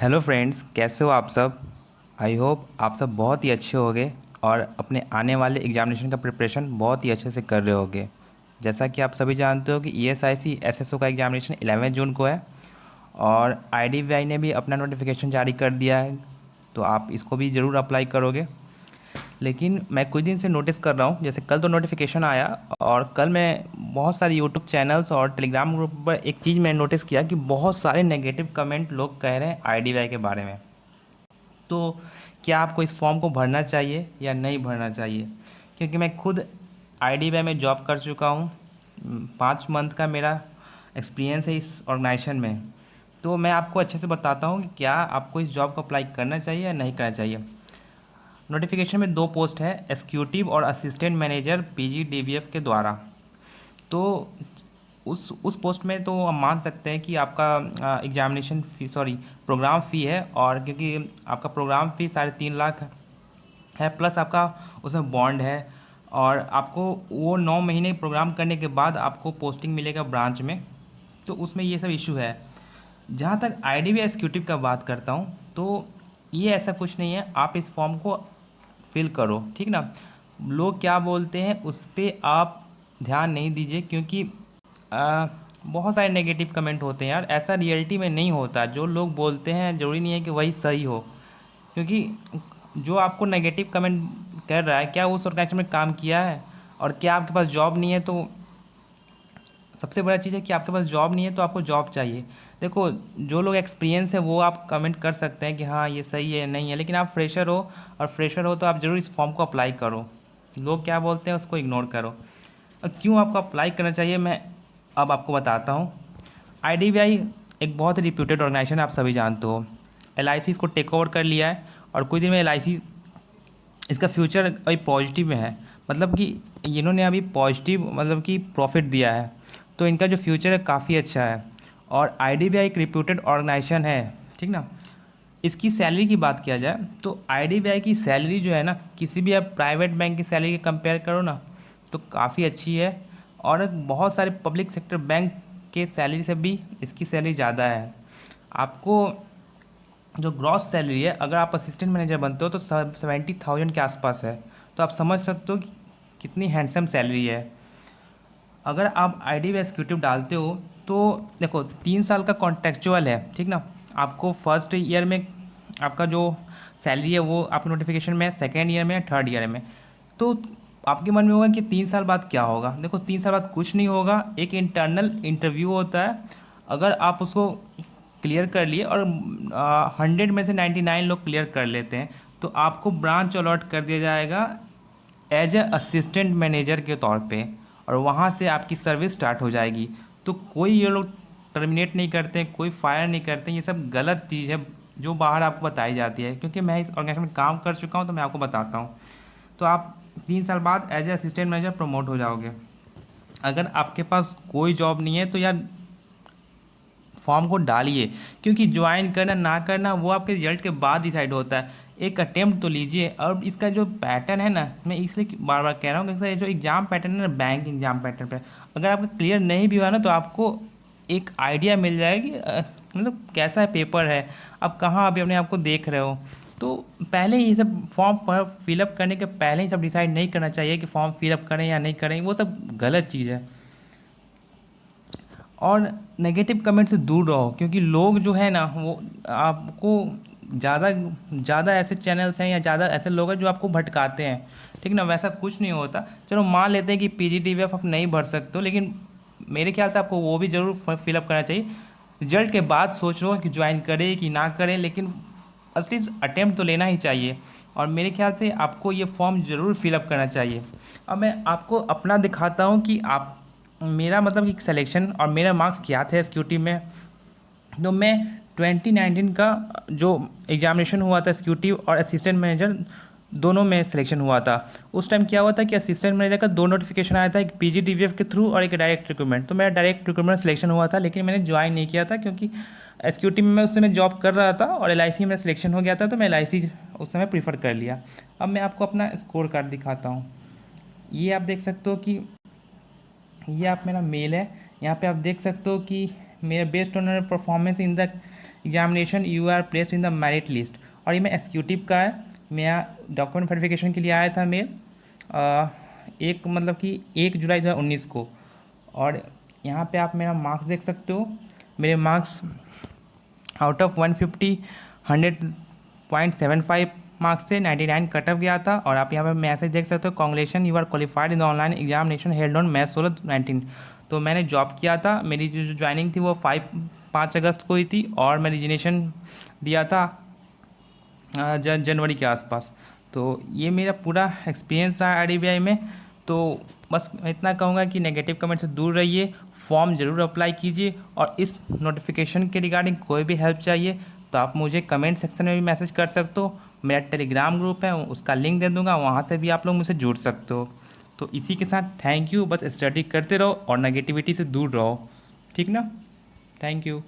Hello friends, कैसे हो आप सब। आई होप आप सब बहुत ही अच्छे होगे और अपने आने वाले एग्जामिनेशन का प्रिपरेशन बहुत ही अच्छे से कर रहे होगे। जैसा कि आप सभी जानते हो कि ईएसआईसी एसएसओ का एग्जामिनेशन 11 जून को है और आईडीबीआई ने भी अपना नोटिफिकेशन जारी कर दिया है, तो आप इसको भी ज़रूर अप्लाई करोगे। लेकिन मैं कुछ दिन से नोटिस कर रहा हूँ, जैसे कल तो नोटिफिकेशन आया और कल मैं बहुत सारे यूट्यूब चैनल्स और टेलीग्राम ग्रुप पर एक चीज़ मैं नोटिस किया कि बहुत सारे नेगेटिव कमेंट लोग कह रहे हैं आईडीबीआई के बारे में। तो क्या आपको इस फॉर्म को भरना चाहिए या नहीं भरना चाहिए, क्योंकि मैं खुद आईडीबीआई में जॉब कर चुका हूँ। 5 मंथ का मेरा एक्सपीरियंस है इस ऑर्गेनाइजेशन में। तो मैं आपको अच्छे से बताता हूँ कि क्या आपको इस जॉब को अप्लाई करना चाहिए या नहीं करना चाहिए। नोटिफिकेशन में 2 पोस्ट है, एग्जीक्यूटिव और असिस्टेंट मैनेजर पीजीडीवीएफ के द्वारा। तो उस पोस्ट में तो हम मान सकते हैं कि आपका एग्जामिनेशन फ़ी प्रोग्राम फ़ी है, और क्योंकि आपका प्रोग्राम फ़ी 3.5 लाख है, प्लस आपका उसमें बॉन्ड है, और आपको वो 9 महीने प्रोग्राम करने के बाद आपको पोस्टिंग मिलेगा ब्रांच में। तो उसमें ये सब इशू है। जहाँ तक आईडीबीआई एग्जीक्यूटिव का बात करता हूँ, तो ये ऐसा कुछ नहीं है, आप इस फॉर्म को फिल करो, ठीक ना। लोग क्या बोलते हैं उस पर आप ध्यान नहीं दीजिए, क्योंकि बहुत सारे नेगेटिव कमेंट होते हैं यार, ऐसा रियलिटी में नहीं होता। जो लोग बोलते हैं ज़रूरी नहीं है कि वही सही हो, क्योंकि जो आपको नेगेटिव कमेंट कर रहा है, क्या उस ऑर्गेनाइजेशन में काम किया है, और क्या आपके पास जॉब नहीं है। तो सबसे बड़ा चीज़ है कि आपके पास जॉब नहीं है तो आपको जॉब चाहिए। देखो, जो लोग एक्सपीरियंस है वो आप कमेंट कर सकते हैं कि हाँ ये सही है नहीं है, लेकिन आप फ्रेशर हो, और फ्रेशर हो तो आप ज़रूर इस फॉर्म को अप्लाई करो। लोग क्या बोलते हैं उसको इग्नोर करो। और क्यों आपको अप्लाई करना चाहिए, मैं अब आपको बताता हूँ। आईडीबीआई एक बहुत ही रिप्यूटेड ऑर्गेनाइजेशन है, आप सभी जानते हो। एलआईसी इसको टेक ओवर कर लिया है, और कुछ दिन में एलआईसी, इसका फ्यूचर अभी पॉजिटिव में है। मतलब कि इन्होंने अभी पॉजिटिव मतलब कि प्रॉफिट दिया है, तो इनका जो फ्यूचर है काफ़ी अच्छा है। और आईडीबीआई एक रिप्यूटेड ऑर्गेनाइजेशन है, ठीक ना। इसकी सैलरी की बात किया जाए तो आईडीबीआई की सैलरी जो है ना, किसी भी आप प्राइवेट बैंक की सैलरी के कंपेयर करो ना, तो काफ़ी अच्छी है। और बहुत सारे पब्लिक सेक्टर बैंक के सैलरी से भी इसकी सैलरी ज़्यादा है। आपको जो ग्रॉस सैलरी है, अगर आप असिस्टेंट मैनेजर बनते हो तो 70,000 के आसपास है। तो आप समझ सकते हो कि कितनी हैंडसम सैलरी है। अगर आप आईडी एग्जीक्यूटिव डालते हो तो देखो, 3 साल का कॉन्ट्रेक्चुअल है, ठीक ना। आपको फर्स्ट ईयर में आपका जो सैलरी है वो आपके नोटिफिकेशन में है, सेकेंड ईयर में, थर्ड ईयर में। तो आपके मन में होगा कि 3 साल बाद क्या होगा। देखो, 3 साल बाद कुछ नहीं होगा, एक इंटरनल इंटरव्यू होता है। अगर आप उसको क्लियर कर लिए, और 100 में से 99 लोग क्लियर कर लेते हैं, तो आपको ब्रांच अलॉट कर दिया जाएगा एज ए असिस्टेंट मैनेजर के तौर पे, और वहाँ से आपकी सर्विस स्टार्ट हो जाएगी। तो कोई ये लोग टर्मिनेट नहीं करते, कोई फायर नहीं करते, ये सब गलत चीज़ है जो बाहर आपको बताई जाती है। क्योंकि मैं इस ऑर्गेनाइजेशन में काम कर चुका हूँ, तो मैं आपको बताता हूँ। तो आप 3 साल बाद as a assistant manager promote हो जाओगे। अगर आपके पास कोई जॉब नहीं है तो यार फॉर्म को डालिए, क्योंकि ज्वाइन करना ना करना वो आपके रिजल्ट के बाद डिसाइड होता है। एक अटेम्प्ट तो लीजिए। और इसका जो पैटर्न है ना, मैं इसलिए बार बार कह रहा हूँ कि इसका ये जो एग्ज़ाम पैटर्न है ना, बैंक एग्ज़ाम पैटर्न पे, अगर आपका क्लियर नहीं भी हुआ ना, तो आपको एक आइडिया मिल जाएगी मतलब कैसा पेपर है, आप कहाँ अभी अपने आप को देख रहे हो। तो पहले ही ये सब फॉर्म पर फिलअप करने के पहले ही सब डिसाइड नहीं करना चाहिए कि फॉर्म फिलअप करें या नहीं करें, वो सब गलत चीज़ है। और नेगेटिव कमेंट से दूर रहो, क्योंकि लोग जो है ना वो आपको ज़्यादा ज़्यादा ऐसे चैनल्स हैं या ज़्यादा ऐसे लोग हैं जो आपको भटकाते हैं, ठीक ना। वैसा कुछ नहीं होता। चलो मान लेते हैं कि पीजीटीवीएफ आप नहीं भर सकते हो, लेकिन मेरे ख्याल से आपको वो भी ज़रूर फिलअप करना चाहिए। रिजल्ट के बाद सोच लो कि ज्वाइन करें कि ना करें, लेकिन असली अटेम्प्ट तो लेना ही चाहिए। और मेरे ख्याल से आपको ये फॉर्म ज़रूर फिलअप करना चाहिए। अब मैं आपको अपना दिखाता हूँ कि आप मेरा मतलब कि सिलेक्शन और मेरा मार्क्स क्या थे एसक्यूटी में। तो मैं 2019 का जो एग्जामिनेशन हुआ था एग्जीक्यूटिव और असिस्टेंट मैनेजर दोनों में सिलेक्शन हुआ था। उस टाइम क्या हुआ था कि असिस्टेंट मैनेजर का 2 नोटिफिकेशन आया था, एक पीजीडीवीएफ के थ्रू और एक डायरेक्ट रिक्रूटमेंट। तो मेरा डायरेक्ट रिक्रूटमेंट सिलेक्शन हुआ था, लेकिन मैंने ज्वाइन नहीं किया था, क्योंकि एग्जीक्यूटिव में मैं उस समय जॉब कर रहा था और एलआईसी में सिलेक्शन हो गया था, तो मैं एलआईसी उस समय प्रीफर कर लिया। अब मैं आपको अपना स्कोर कार्ड दिखाता हूँ। ये आप देख सकते हो कि ये आप मेरा मेल है। यहाँ पे आप देख सकते हो कि मेरा based on performance in the examination you are placed in the merit list. और ये मैं एग्जीक्यूटिव का है, मैं डॉक्यूमेंट वेरिफिकेशन के लिए आया था मेल एक मतलब कि 1 जुलाई 2019 को। और यहाँ पे आप मेरा मार्क्स देख सकते हो। मेरे मार्क्स आउट ऑफ 150 100.75 मार्क्स से 99 कट ऑफ गया था। और आप यहाँ पे मैसेज देख सकते हो, congratulation you are qualified in the online examination held on May 16-19। तो मैंने जॉब किया था, मेरी जो ज्वाइनिंग थी वो 5 अगस्त को ही थी, और मैं रिजिग्नेशन दिया था जनवरी के आसपास। तो ये मेरा पूरा एक्सपीरियंस रहा RDBI में। तो बस मैं इतना कहूँगा कि नेगेटिव कमेंट से दूर रहिए, फॉर्म ज़रूर अप्लाई कीजिए, और इस नोटिफिकेशन के रिगार्डिंग कोई भी हेल्प चाहिए तो आप मुझे कमेंट सेक्शन में भी मैसेज कर सकते हो। मेरा टेलीग्राम ग्रुप है, उसका लिंक दे दूँगा, वहाँ से भी आप लोग मुझसे जुड़ सकते हो। तो इसी के साथ थैंक यू, बस स्टडी करते रहो और नेगेटिविटी से दूर रहो, ठीक ना। Thank you.